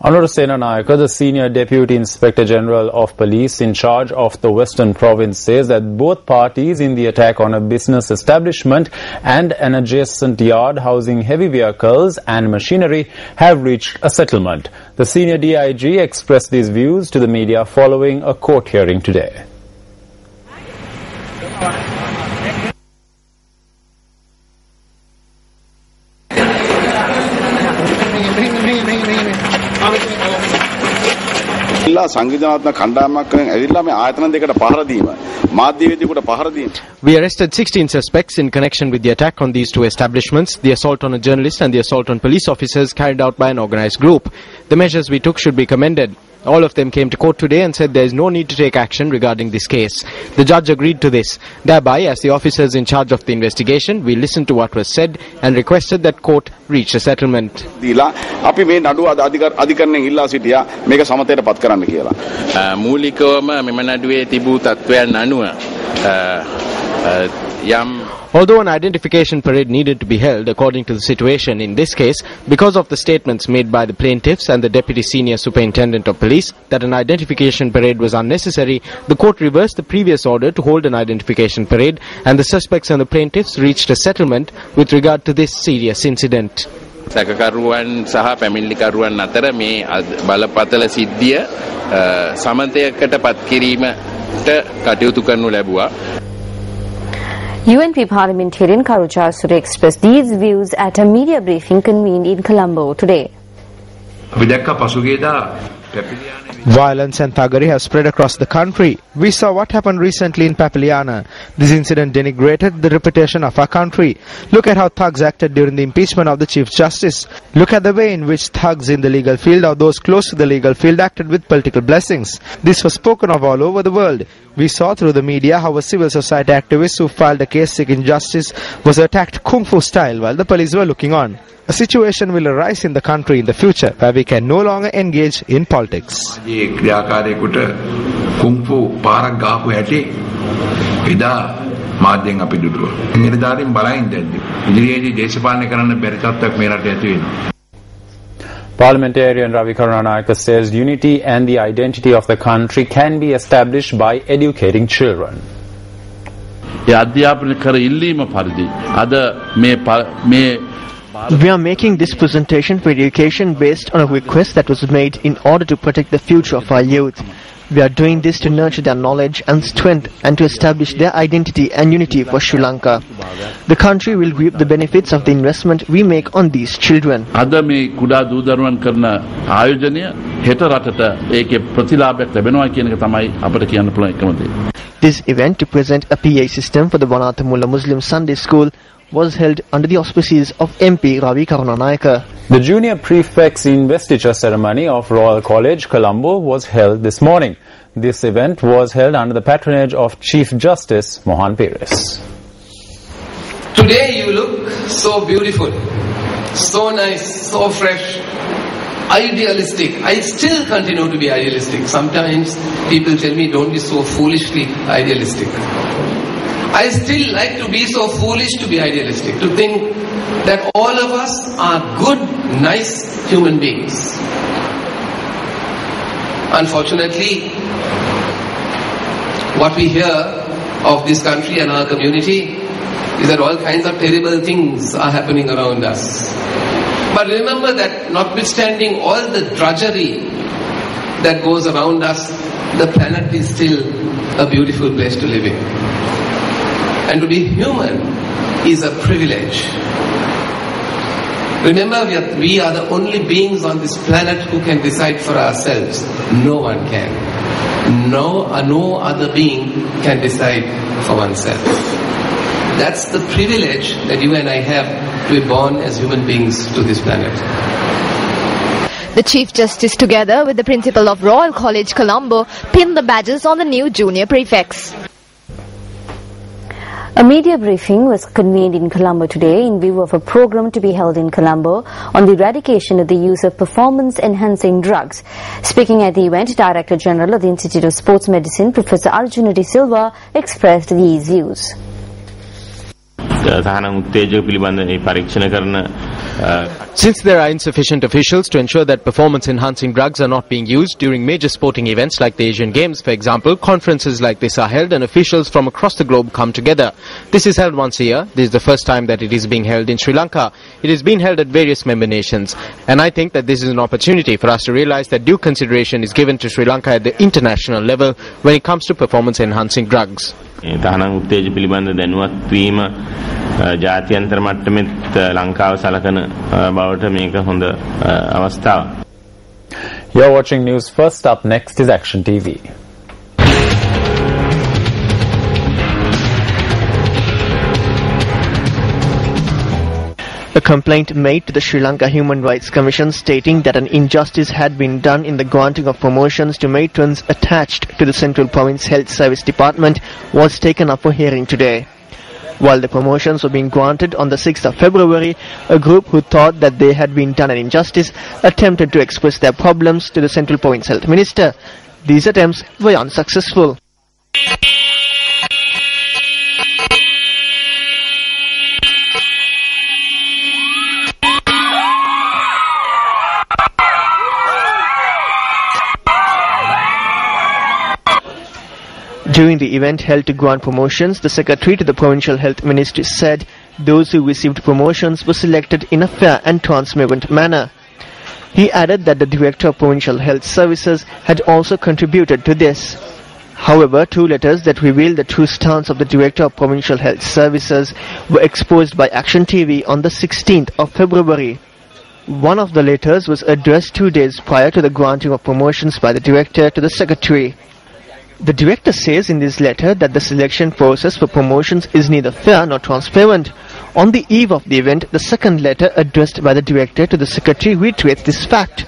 Anura Senanayake, the Senior Deputy Inspector General of Police in charge of the Western Province, says that both parties in the attack on a business establishment and an adjacent yard housing heavy vehicles and machinery have reached a settlement. The senior DIG expressed these views to the media following a court hearing today. We arrested 16 suspects in connection with the attack on these two establishments, the assault on a journalist and the assault on police officers carried out by an organized group. The measures we took should be commended. All of them came to court today and said there is no need to take action regarding this case. The judge agreed to this. Thereby, as the officers in charge of the investigation, we listened to what was said and requested that court reach a settlement. Although an identification parade needed to be held according to the situation in this case, because of the statements made by the plaintiffs and the Deputy Senior Superintendent of Police that an identification parade was unnecessary, the court reversed the previous order to hold an identification parade, and the suspects and the plaintiffs reached a settlement with regard to this serious incident. සැකකරුවන් සහ පැමිණිලිකරුවන් අතර මේ බලපතල සිද්ධිය සමන්තයකට පත් කිරීමට කටයුතු කරනු ලැබුවා. UNP parliamentarian Karucha Suri expressed these views at a media briefing convened in Colombo today. Violence and thuggery have spread across the country. We saw what happened recently in Papiliana. This incident denigrated the reputation of our country. Look at how thugs acted during the impeachment of the Chief Justice. Look at the way in which thugs in the legal field or those close to the legal field acted with political blessings. This was spoken of all over the world. We saw through the media how a civil society activist who filed a case seeking justice was attacked kung fu style while the police were looking on. A situation will arise in the country in the future where we can no longer engage in politics. Parliamentarian Ravi Karunanayake says unity and the identity of the country can be established by educating children. We are making this presentation for education based on a request that was made in order to protect the future of our youth. We are doing this to nurture their knowledge and strength and to establish their identity and unity for Sri Lanka. The country will reap the benefits of the investment we make on these children. This event to present a PA system for the Wanathamulla Muslim Sunday School was held under the auspices of MP Ravi Karunanayake. The junior prefect's investiture ceremony of Royal College, Colombo was held this morning. This event was held under the patronage of Chief Justice Mohan Pires. Today you look so beautiful, so nice, so fresh, idealistic. I still continue to be idealistic. Sometimes people tell me, don't be so foolishly idealistic. I still like to be so foolish to be idealistic, to think that all of us are good, nice human beings. Unfortunately, what we hear of this country and our community is that all kinds of terrible things are happening around us. But remember that notwithstanding all the drudgery that goes around us, the planet is still a beautiful place to live in. And to be human is a privilege. Remember, we are the only beings on this planet who can decide for ourselves. No one can. No other being can decide for oneself. That's the privilege that you and I have to be born as human beings to this planet. The Chief Justice, together with the Principal of Royal College, Colombo, pinned the badges on the new junior prefects. A media briefing was convened in Colombo today in view of a program to be held in Colombo on the eradication of the use of performance-enhancing drugs. Speaking at the event, Director General of the Institute of Sports Medicine, Professor Arjuna De Silva, expressed these views. Since there are insufficient officials to ensure that performance-enhancing drugs are not being used during major sporting events like the Asian Games, for example, conferences like this are held and officials from across the globe come together. This is held once a year. This is the first time that it is being held in Sri Lanka. It is being held at various member nations. And I think that this is an opportunity for us to realize that due consideration is given to Sri Lanka at the international level when it comes to performance-enhancing drugs. තහනම් උත්තේජ පිළිබඳ දැනුවත් වීම ජාත්‍යන්තර මට්ටමෙත් ලංකාව සලකන බවට මේක හොඳ අවස්ථාවක්. You're watching News First. Up next is Action TV. A complaint made to the Sri Lanka Human Rights Commission stating that an injustice had been done in the granting of promotions to matrons attached to the Central Province Health Service Department was taken up for hearing today. While the promotions were being granted on the 6th of February, a group who thought that they had been done an injustice attempted to express their problems to the Central Province Health Minister. These attempts were unsuccessful. During the event held to grant promotions, the Secretary to the Provincial Health Ministry said those who received promotions were selected in a fair and transparent manner. He added that the Director of Provincial Health Services had also contributed to this. However, two letters that revealed the true stance of the Director of Provincial Health Services were exposed by Action TV on the 16th of February. One of the letters was addressed 2 days prior to the granting of promotions by the Director to the Secretary. The Director says in this letter that the selection process for promotions is neither fair nor transparent. On the eve of the event, the second letter addressed by the Director to the Secretary reiterates this fact.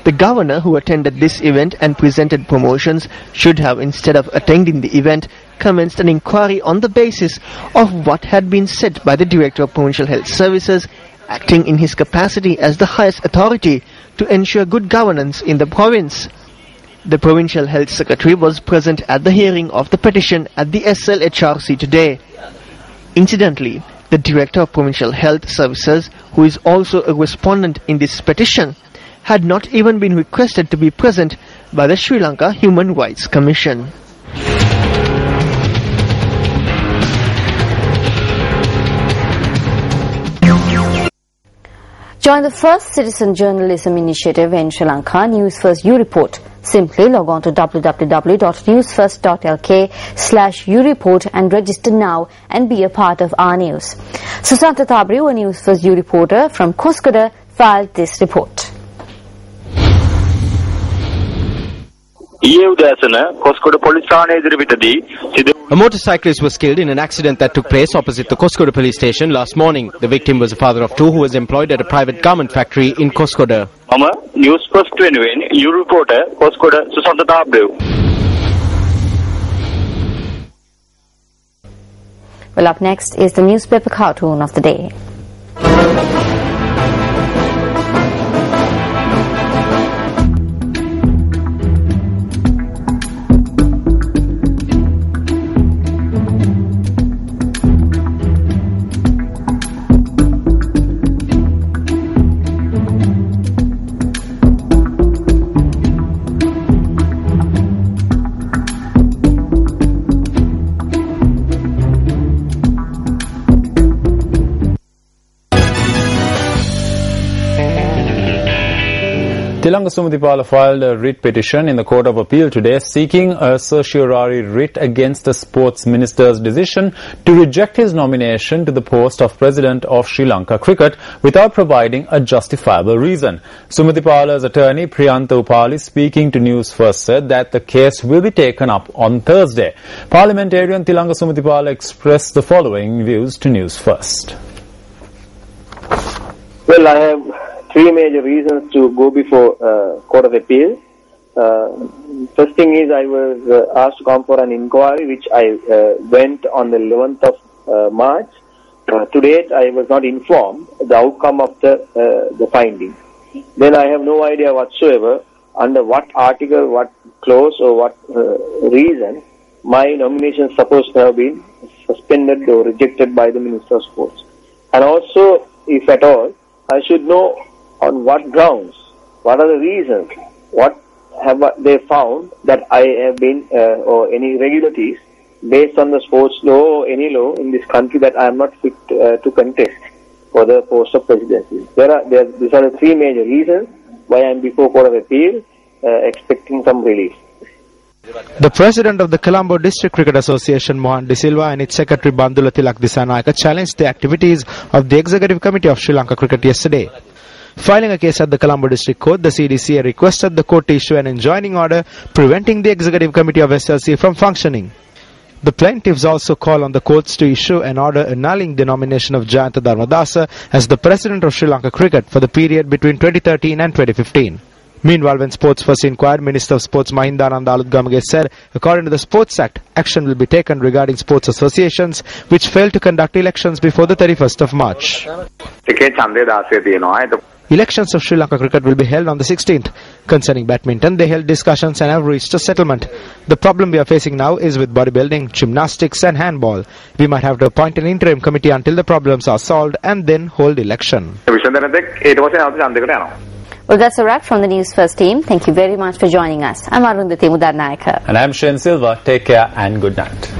The Governor who attended this event and presented promotions should have, instead of attending the event, commenced an inquiry on the basis of what had been said by the Director of Provincial Health Services, acting in his capacity as the highest authority to ensure good governance in the province. The Provincial Health Secretary was present at the hearing of the petition at the SLHRC today. Incidentally, the Director of Provincial Health Services, who is also a respondent in this petition, had not even been requested to be present by the Sri Lanka Human Rights Commission. Join the first citizen journalism initiative in Sri Lanka, News First U Report. Simply log on to www.newsfirst.lk/ureport and register now and be a part of our news. Susantha Thabri, a News First U reporter from Koskoda, filed this report. A motorcyclist was killed in an accident that took place opposite the Koskoda police station last morning. The victim was a father of two who was employed at a private garment factory in Koskoda. News First වෙනුවෙන් you reporter Koskoda Susantha Thabri. Well, up next is the newspaper cartoon of the day. Tilanga Sumudipala filed a writ petition in the Court of Appeal today seeking a certiorari writ against the Sports Minister's decision to reject his nomination to the post of President of Sri Lanka Cricket without providing a justifiable reason. Sumudipala's attorney Priyantha Upali, speaking to News First, said that the case will be taken up on Thursday. Parliamentarian Tilanga Sumudipala expressed the following views to News First. Well, I have three major reasons to go before Court of Appeal. First thing is I was asked to come for an inquiry, which I went on the 11th of March. To date, I was not informed the outcome of the findings. Then I have no idea whatsoever under what article, what clause or what reason my nomination is supposed to have been suspended or rejected by the Minister of Sports. And also, if at all, I should know on what grounds, what are the reasons, what have they found that I have been, or any irregularities based on the sports law or any law in this country that I am not fit to contest for the post of presidency. These are the three major reasons why I am before Court of Appeal expecting some relief. The president of the Colombo District Cricket Association, Mohan De Silva, and its secretary Bandula Tilak Dissanayaka challenged the activities of the Executive Committee of Sri Lanka Cricket yesterday. Filing a case at the Colombo District Court, the CDCA requested the court to issue an enjoining order preventing the Executive Committee of SLC from functioning. The plaintiffs also call on the courts to issue an order annulling the nomination of Jayanta Dharmadasa as the president of Sri Lanka Cricket for the period between 2013 and 2015. Meanwhile, when Sports first inquired, Minister of Sports Mahindananda Alutgamage said, according to the Sports Act, action will be taken regarding sports associations which failed to conduct elections before the 31st of March. Elections of Sri Lanka Cricket will be held on the 16th. Concerning badminton, they held discussions and have reached a settlement. The problem we are facing now is with bodybuilding, gymnastics and handball. We might have to appoint an interim committee until the problems are solved and then hold election. Well, that's a wrap from the News First team. Thank you very much for joining us. I'm Arundhati Mudarnayaka. And I'm Shen Silva. Take care and good night.